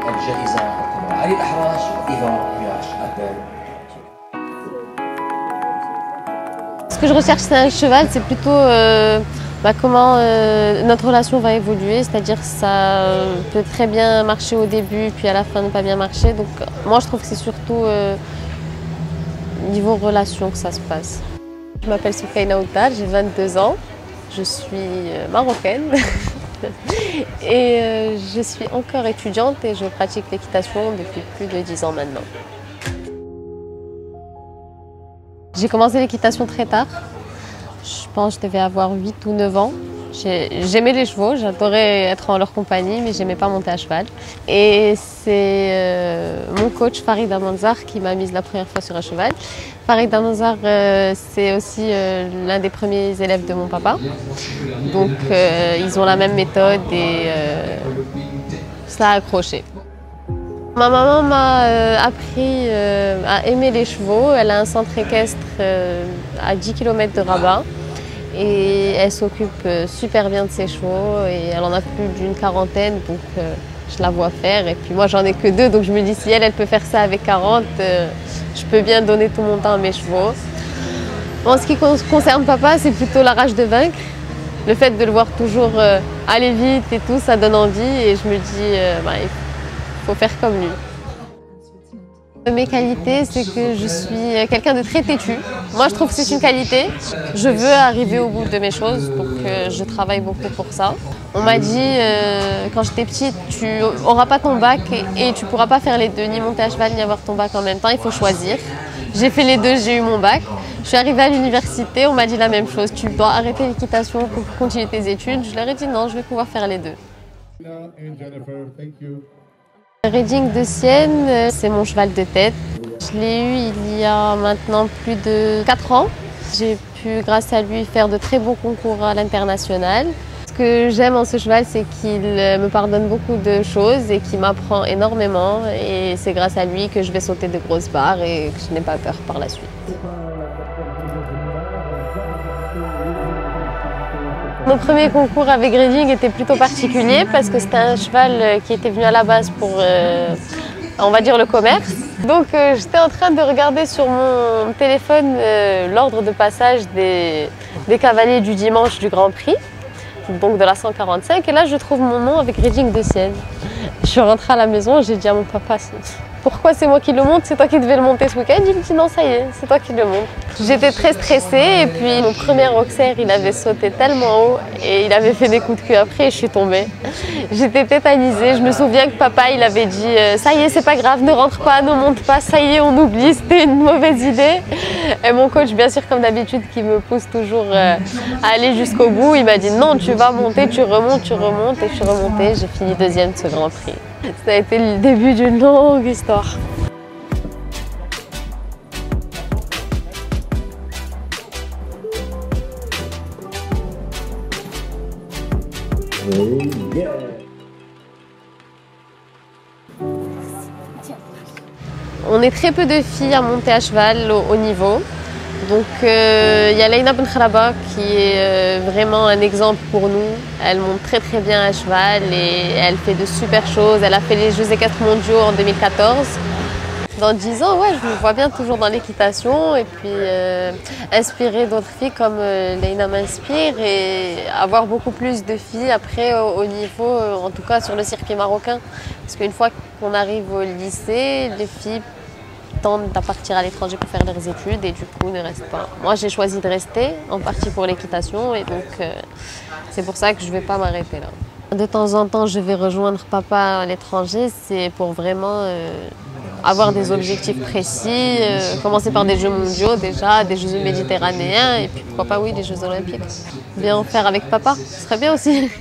الجائزة الكبرى علي الأحراج وإيفا ميراج. Ce que je recherche chez un cheval, c'est plutôt comment notre relation va évoluer, c'est-à-dire ça peut très bien marcher au début, puis à la fin ne pas bien marcher. Donc moi je trouve que c'est surtout niveau relation que ça se passe. Je m'appelle Soukaina Outar, j'ai 22 ans, je suis marocaine et je suis encore étudiante et je pratique l'équitation depuis plus de 10 ans maintenant. J'ai commencé l'équitation très tard, je pense que je devais avoir 8 ou 9 ans. J'aimais les chevaux, j'adorais être en leur compagnie, mais j'aimais pas monter à cheval. Et c'est mon coach Farid Amanzar qui m'a mise la première fois sur un cheval. Farid Amanzar, c'est aussi l'un des premiers élèves de mon papa. Donc ils ont la même méthode et ça a accroché. Ma maman m'a appris à aimer les chevaux. Elle a un centre équestre à 10 km de Rabat et elle s'occupe super bien de ses chevaux et elle en a plus d'une quarantaine, donc je la vois faire. Et puis moi j'en ai que 2, donc je me dis si elle peut faire ça avec 40, je peux bien donner tout mon temps à mes chevaux. En ce qui concerne papa, c'est plutôt la rage de vaincre. Le fait de le voir toujours aller vite et tout, ça donne envie et je me dis il faut faire comme lui. Mes qualités, c'est que je suis quelqu'un de très têtu. Moi, je trouve que c'est une qualité. Je veux arriver au bout de mes choses, donc je travaille beaucoup pour ça. On m'a dit, quand j'étais petite, tu n'auras pas ton bac et tu ne pourras pas faire les deux, ni monter à cheval, ni avoir ton bac en même temps, il faut choisir. J'ai fait les deux, j'ai eu mon bac. Je suis arrivée à l'université, on m'a dit la même chose. Tu dois arrêter l'équitation pour continuer tes études. Je leur ai dit non, je vais pouvoir faire les deux. Reading de Sienne, c'est mon cheval de tête. Je l'ai eu il y a maintenant plus de 4 ans. J'ai pu, grâce à lui, faire de très beaux concours à l'international. Ce que j'aime en ce cheval, c'est qu'il me pardonne beaucoup de choses et qu'il m'apprend énormément. Et c'est grâce à lui que je vais sauter de grosses barres et que je n'ai pas peur par la suite. Mon premier concours avec Reading était plutôt particulier parce que c'était un cheval qui était venu à la base pour, on va dire, le commerce. Donc j'étais en train de regarder sur mon téléphone l'ordre de passage des cavaliers du dimanche du Grand Prix, donc de la 145, et là je trouve mon nom avec Reading de Sienne. Je suis rentrée à la maison, j'ai dit à mon papa, pourquoi c'est moi qui le monte, c'est toi qui devais le monter ce week-end. Il me dit non, ça y est, c'est toi qui le montes. J'étais très stressée et puis mon premier auxerre, il avait sauté tellement haut et il avait fait des coups de cul après et je suis tombée. J'étais tétanisée, je me souviens que papa il avait dit ça y est, c'est pas grave, ne rentre pas, ne monte pas, ça y est, on oublie, c'était une mauvaise idée. Et mon coach, bien sûr comme d'habitude, qui me pousse toujours à aller jusqu'au bout, il m'a dit non, tu vas monter, tu remontes et je suis remontée, j'ai fini deuxième de ce Grand Prix. Ça a été le début d'une longue histoire. On est très peu de filles à monter à cheval au haut niveau. Donc il y a Leïna Ben Khraba qui est vraiment un exemple pour nous. Elle monte très très bien à cheval et elle fait de super choses. Elle a fait les Jeux équestres mondiaux en 2014. Dans 10 ans, ouais, je me vois bien toujours dans l'équitation et puis inspirer d'autres filles comme Leïna m'inspire et avoir beaucoup plus de filles après au niveau, en tout cas sur le circuit marocain. Parce qu'une fois qu'on arrive au lycée, les filles tendent à partir à l'étranger pour faire leurs études et du coup ne restent pas. Moi j'ai choisi de rester, en partie pour l'équitation et donc c'est pour ça que je ne vais pas m'arrêter là. De temps en temps je vais rejoindre papa à l'étranger, c'est pour vraiment avoir des objectifs précis, commencer par des Jeux mondiaux déjà, des Jeux méditerranéens et puis pourquoi pas oui des Jeux olympiques. Bien en faire avec papa, ce serait bien aussi.